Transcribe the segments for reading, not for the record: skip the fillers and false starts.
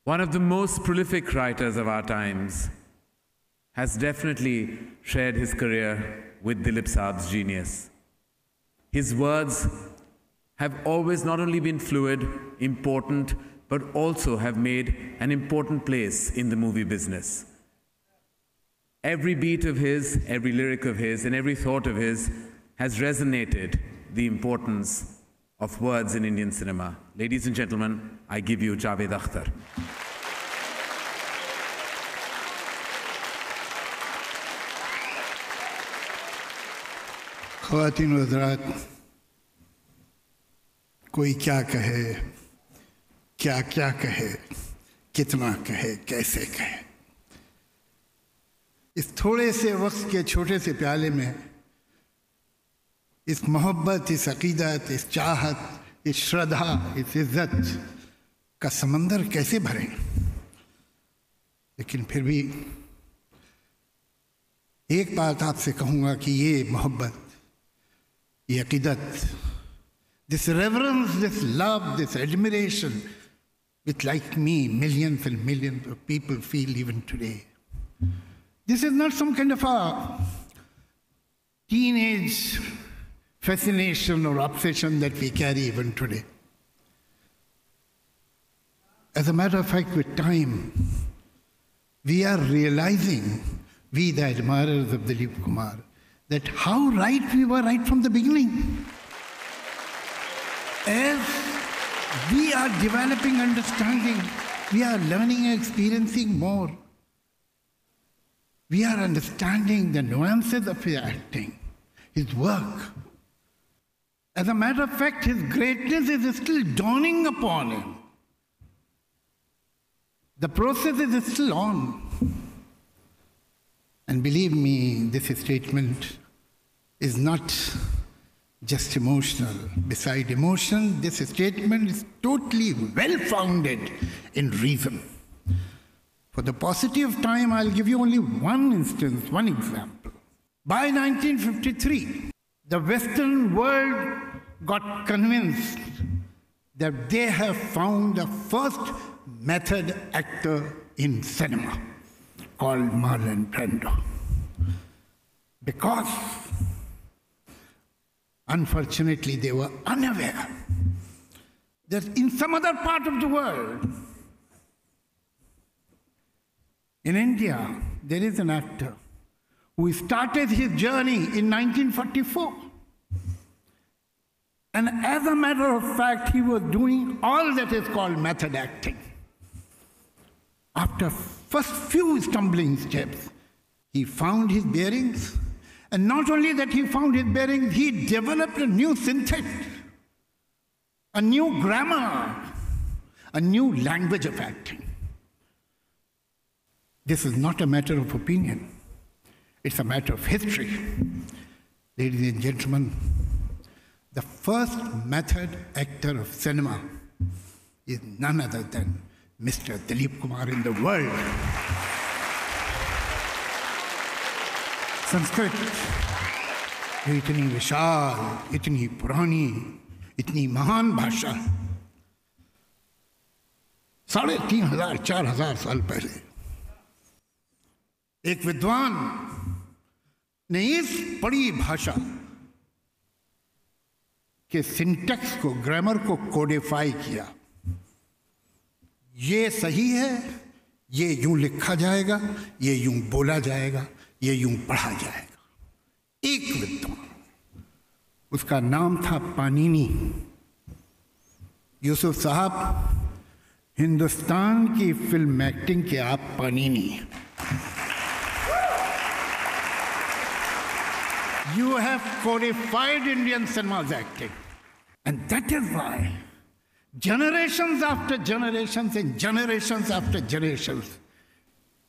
one of the most prolific writers of our times, has definitely shared his career with Dilip Saab's genius. His words have always not only been fluid, important, but also have made an important place in the movie business. Every beat of his, every lyric of his, and every thought of his has resonated the importance of words in Indian cinema. Ladies and gentlemen, I give you Javed Akhtar. ख़वातीन व हज़रात, कोई क्या कहे, क्या क्या कहे, कितना कहे, कैसे कहे। इस थोड़े से वक्त के छोटे से प्याले में इस मोहब्बत, इस अक़ीदत, इस चाहत, इस श्रद्धा, इस इज़्ज़त का समंदर कैसे भरें। लेकिन फिर भी एक बात आपसे कहूँगा कि ये मोहब्बत, ये अक़ीदत, this reverence, this love, this admiration, which like me, millions and millions of people feel even today. This is not some kind of a teenage fascination or obsession that we carry even today. As a matter of fact, with time, we are realizing, we the admirers of Dilip Kumar, that how right we were right from the beginning. As we are developing understanding, we are learning and experiencing more. We are understanding the nuances of his acting, his work. As a matter of fact, his greatness is still dawning upon him. The process is still on. And believe me, this statement is not just emotional. Beside emotion, this statement is totally well-founded in reason. For the paucity of time, I'll give you only one instance, one example. By 1953, the Western world got convinced that they have found the first method actor in cinema, called Marlon Brando. Because, unfortunately, they were unaware that in some other part of the world, in India, there is an actor who started his journey in 1944. And as a matter of fact, he was doing all that is called method acting. After first few stumbling steps, he found his bearings. And not only that he found his bearings, he developed a new syntax, a new grammar, a new language of acting. This is not a matter of opinion. It's a matter of history. Ladies and gentlemen, the first method actor of cinema is none other than Mr. Dilip Kumar in the world. Sanskrit जो इतनी विशाल, इतनी पुरानी, इतनी महान भाषा, 3,500, 4,000 साल पहले एक विद्वान ने इस बड़ी भाषा के सिंटैक्स को, ग्रामर को कोडिफाई किया। ये सही है, ये यूं लिखा जाएगा, ये यूं बोला जाएगा, ये यूं पढ़ा जाएगा। एक विद्वान, उसका नाम था पाणिनी। यूसुफ साहब, हिंदुस्तान की फिल्म एक्टिंग के आप Panini. You have codified Indian cinema's acting. And that is why generations after generations and generations after generations,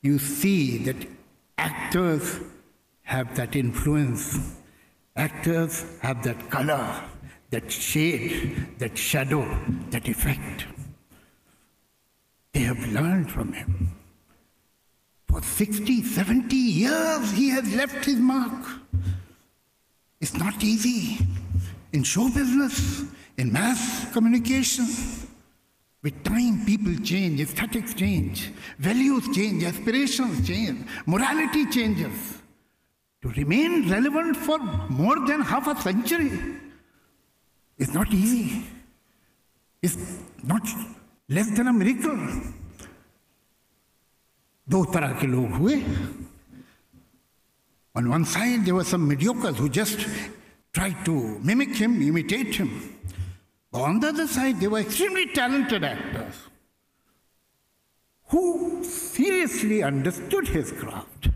you see that actors have that influence. Actors have that color, that shade, that shadow, that effect. They have learned from him. For 60, 70 years, he has left his mark. It's not easy in show business, in mass communication. With time, people change, aesthetics change, values change, aspirations change, morality changes. To remain relevant for more than half a century is not easy. It's not less than a miracle. दो तरह के लोग हुए. On one side, there were some mediocres who just tried to mimic him, imitate him. But on the other side, there were extremely talented actors who seriously understood his craft.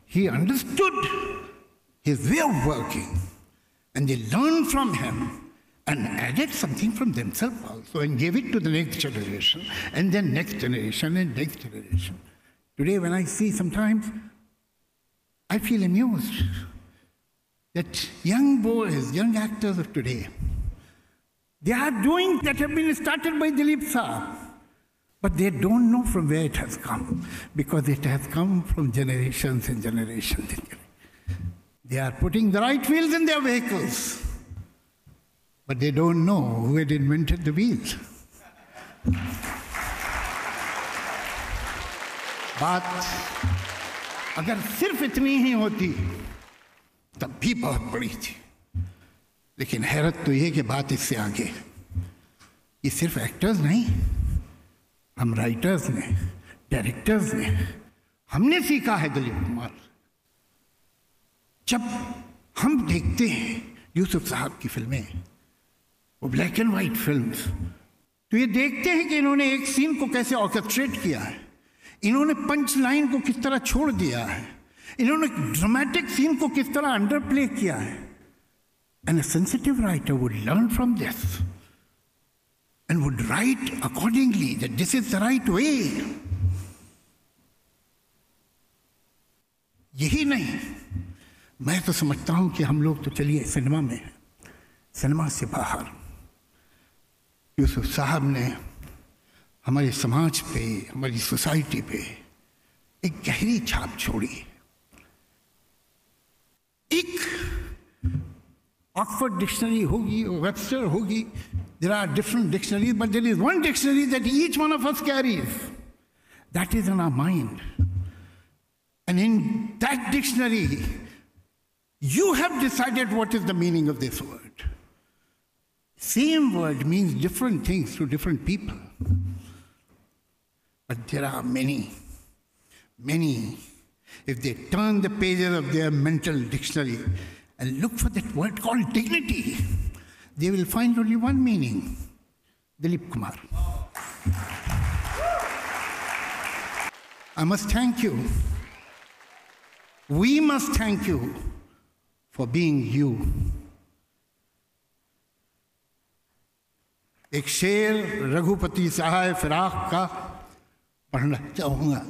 He understood his way of working, and they learned from him and added something from themselves also and gave it to the next generation, and then next generation and next generation. Today, when I see sometimes, I feel amused that young boys, young actors of today, they are doing that have been started by Dilip Saab, but they don't know from where it has come, because it has come from generations and generations. They are putting the right wheels in their vehicles, but they don't know who had invented the wheels. बात अगर सिर्फ इतनी ही होती तब भी बहुत बड़ी थी, लेकिन हैरत तो ये कि बात इससे आगे. ये सिर्फ एक्टर्स नहीं, हम राइटर्स ने, डायरेक्टर्स ने, हमने सीखा है दिलीप कुमार. जब हम देखते हैं यूसुफ साहब की फिल्में, वो ब्लैक एंड वाइट फिल्म्स, तो ये देखते हैं कि इन्होंने एक सीन को कैसे ऑर्केस्ट्रेट किया है, इन्होंने पंच लाइन को किस तरह छोड़ दिया है, इन्होंने ड्रामेटिक सीन को किस तरह अंडर प्ले किया है. And a sensitive writer would learn from this and would write accordingly that this is the right way. यही नहीं, मैं तो समझता हूं कि हम लोग तो चलिए सिनेमा में हैं, सिनेमा से बाहर यूसुफ साहब ने हमारे समाज पे, हमारी सोसाइटी पे एक गहरी छाप छोड़ी. एक ऑक्सफोर्ड डिक्शनरी होगी, वेबस्टर होगी, there are different dictionaries, but there is one dictionary that each one of us carries. That is in our mind. And in that dictionary, you have decided what is the meaning of this word. Same word means different things to different people. But there are many, if they turn the pages of their mental dictionary and look for that word called dignity, they will find only one meaning: Dilip Kumar. I must thank you. We must thank you for being you. एक शेर रघुपति सहाय फिराक का पढ़ना चाहूँगा.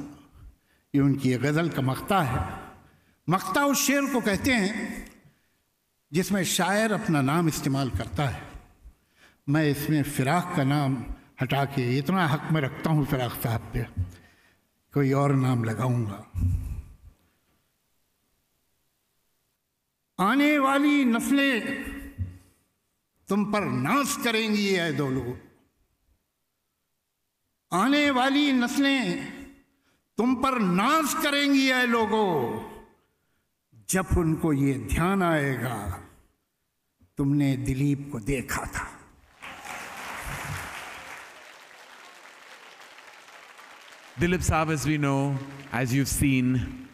ये उनकी गज़ल का मक्ता है. मक्ता उस शेर को कहते हैं जिसमें शायर अपना नाम इस्तेमाल करता है. मैं इसमें फिराक का नाम हटा के इतना हक में रखता हूँ फिराक साहब पे, कोई और नाम लगाऊंगा. आने वाली नस्लें तुम पर नाज करेंगी ऐ दो लोग. आने वाली नस्लें तुम पर नाज करेंगी ऐ लोगों, जब उनको ये ध्यान आएगा तुमने दिलीप को देखा था. Dilip Saab, as we know, as you've seen,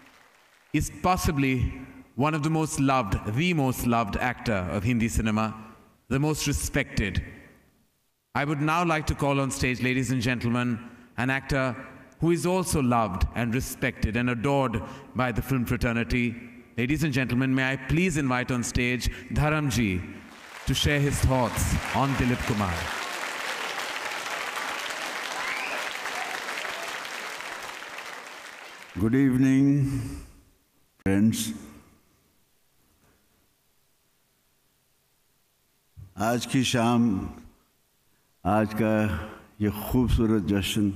is possibly one of the most loved actor of Hindi cinema, the most respected. I would now like to call on stage, ladies and gentlemen, an actor who is also loved and respected and adored by the film fraternity. Ladies and gentlemen, may I please invite on stage Dharamji to share his thoughts on Dilip Kumar. Good evening, friends. आज की शाम, आज का ये खूबसूरत जश्न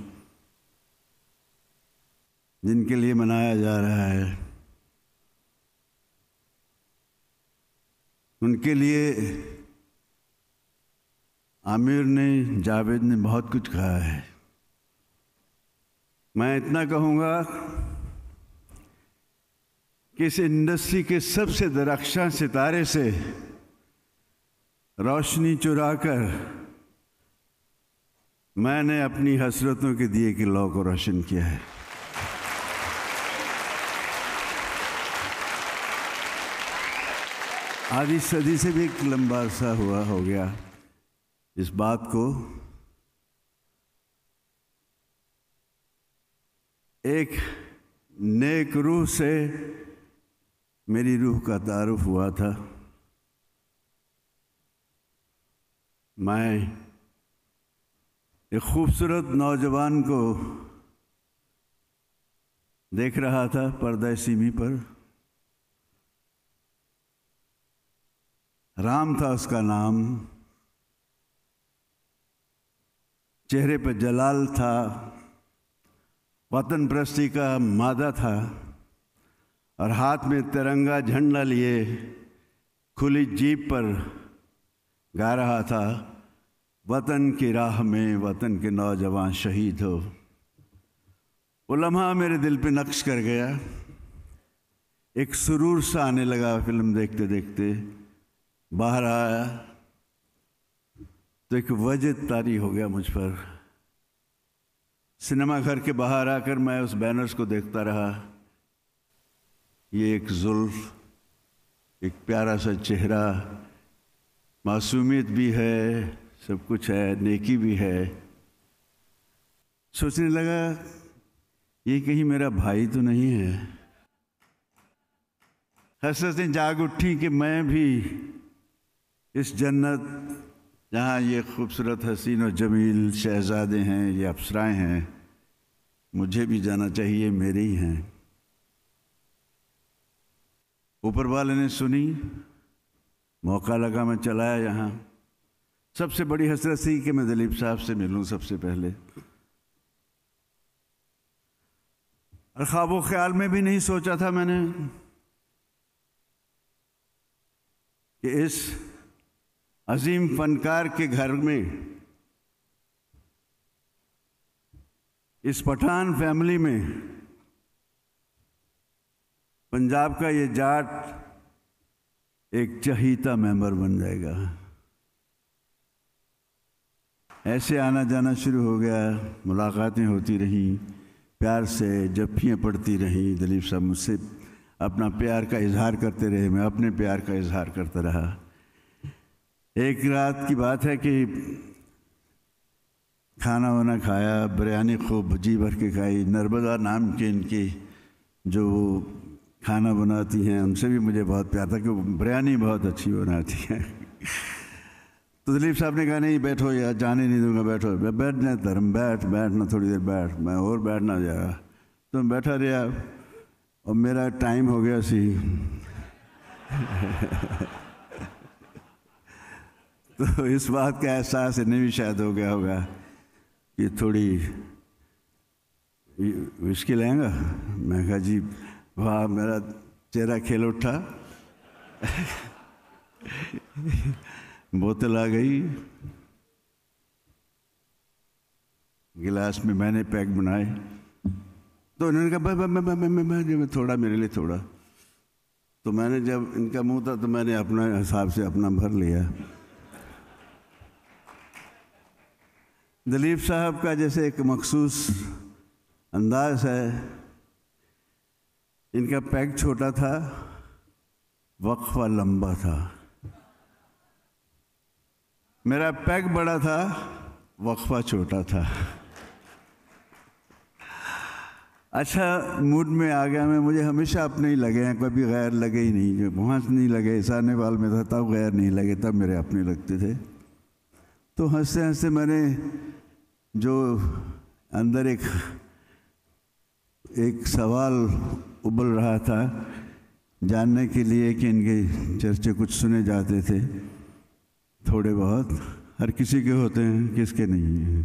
जिनके लिए मनाया जा रहा है, उनके लिए आमिर ने, जावेद ने बहुत कुछ कहा है। मैं इतना कहूँगा कि इस इंडस्ट्री के सबसे दरख्शां सितारे से रोशनी चुराकर मैंने अपनी हसरतों के दिए के लौ को रोशन किया है। आधी सदी से भी एक लंबा अरसा हो गया इस बात को। एक नेक रूह से मेरी रूह का तारुफ हुआ था। मैं एक खूबसूरत नौजवान को देख रहा था पर्दा सीमी पर। राम था उसका नाम, चेहरे पर जलाल था, वतन परस्ती का मादा था और हाथ में तिरंगा झंडा लिए खुली जीप पर गा रहा था, वतन की राह में वतन के नौजवान शहीद हो। वो लम्हा मेरे दिल पे नक्श कर गया। एक सुरूर सा आने लगा फिल्म देखते देखते। बाहर आया तो एक वजद तारी हो गया मुझ पर। सिनेमा घर के बाहर आकर मैं उस बैनर्स को देखता रहा। ये एक जुल्फ, एक प्यारा सा चेहरा, मासूमियत भी है, सब कुछ है, नेकी भी है। सोचने लगा ये कहीं मेरा भाई तो नहीं है। हसरतें जाग उठी कि मैं भी इस जन्नत जहाँ ये खूबसूरत हसीन और जमील शहजादे हैं, ये अप्सराएं हैं, मुझे भी जाना चाहिए, मेरे ही हैं। ऊपर वाले ने सुनी, मौका लगा, मैं चलाया यहाँ। सबसे बड़ी हसरत थी कि मैं दिलीप साहब से मिलूं सबसे पहले। और ख्वाबो ख्याल में भी नहीं सोचा था मैंने कि इस अजीम फनकार के घर में, इस पठान फैमिली में पंजाब का ये जाट एक चहीता मेंबर बन जाएगा। ऐसे आना जाना शुरू हो गया, मुलाकातें होती रहीं, प्यार से जफ्फियाँ पड़ती रहीं। दिलीप साहब मुझसे अपना प्यार का इजहार करते रहे, मैं अपने प्यार का इजहार करता रहा। एक रात की बात है कि खाना वाना खाया, बिरयानी खूब जी भर के खाई। नर्मदा नाम के इनकी जो खाना बनाती हैं उनसे भी मुझे बहुत प्यार था कि वो बिरयानी बहुत अच्छी बनाती हैं। तो दिलीप साहब ने कहा नहीं बैठो यार, जाने नहीं दूंगा, बैठो। बैठना धर्म, बैठना थोड़ी देर बैठ। मैं और बैठना जाएगा तो मैं बैठा रहा और मेरा टाइम हो गया सी। तो इस बात का एहसास इन्हें भी शायद हो गया होगा कि थोड़ी विस्की लेंगा। मैं कहा जी वाह, मेरा चेहरा खिल उठा। बोतल आ गई, गिलास में मैंने पैक बनाए। तो उन्होंने कहा थोड़ा मेरे लिए थोड़ा। तो मैंने जब इनका मुंह था तो मैंने अपना हिसाब से अपना भर लिया। दिलीप साहब का जैसे एक मखसूस अंदाज है। इनका पैक छोटा था, वक्फा लंबा था। मेरा पैक बड़ा था, वक्फा छोटा था। अच्छा मूड में आ गया मैं। मुझे हमेशा अपने ही लगे हैं, कभी गैर लगे ही नहीं। जो वहाँ से नहीं लगे, सानेवाल में था तब गैर नहीं लगे, तब मेरे अपने लगते थे। तो हंसते हंसते मैंने जो अंदर एक सवाल उबल रहा था जानने के लिए कि इनके चर्चे कुछ सुने जाते थे, थोड़े बहुत, हर किसी के होते हैं, किसके नहीं हैं।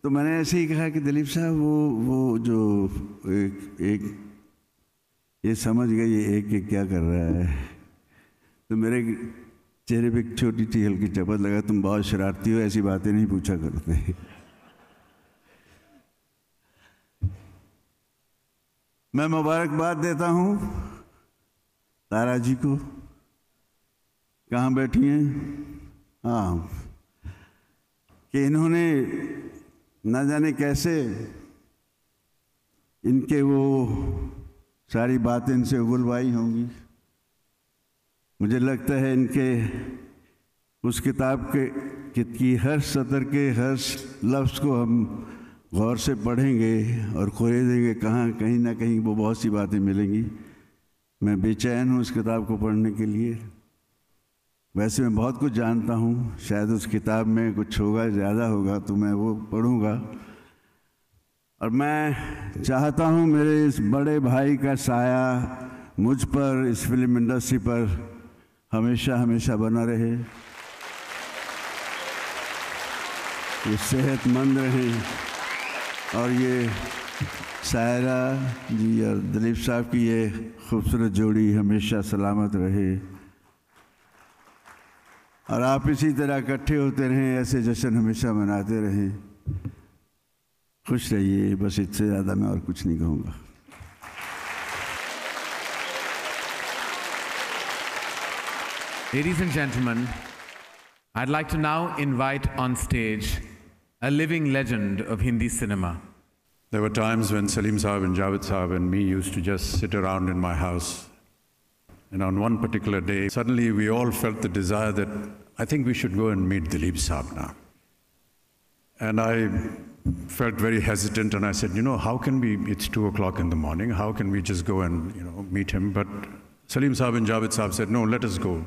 तो मैंने ऐसे ही कहा कि दिलीप साहब वो जो एक ये समझ गए ये एक क्या कर रहा है। तो मेरे चेहरे पे एक छोटी सी हल्की चपत लगा, तुम बहुत शरारती हो, ऐसी बातें नहीं पूछा करते। मैं मुबारकबाद देता हूँ तारा जी को, कहाँ बैठी हैं, हाँ, कि इन्होंने न जाने कैसे इनके वो सारी बातें इनसे उगलवाई होंगी। मुझे लगता है इनके उस किताब के की हर सतर के हर लफ्ज़ को हम गौर से पढ़ेंगे और खोजेंगे, कहीं ना कहीं वो बहुत सी बातें मिलेंगी। मैं बेचैन हूँ उस किताब को पढ़ने के लिए। वैसे मैं बहुत कुछ जानता हूँ, शायद उस किताब में कुछ होगा, ज़्यादा होगा, तो मैं वो पढ़ूँगा। और मैं चाहता हूँ मेरे इस बड़े भाई का साया मुझ पर, इस फिल्म इंडस्ट्री पर हमेशा हमेशा बना रहे, ये सेहतमंद रहें, और ये सायरा जी और दिलीप साहब की ये खूबसूरत जोड़ी हमेशा सलामत रहे, और आप इसी तरह इकट्ठे होते रहें, ऐसे जश्न हमेशा मनाते रहें। खुश रहिए, बस इससे ज़्यादा मैं और कुछ नहीं कहूँगा। Ladies and gentlemen, I'd like to now invite on stage a living legend of Hindi cinema. There were times when Salim Saab and Javed Saab and me used to just sit around in my house. And on one particular day, suddenly we all felt the desire that I think we should go and meet Dilip Saab now. And I felt very hesitant, and I said, how can we, it's 2 o'clock in the morning, how can we just go and, meet him? But Salim Saab and Javed Saab said, no, let us go.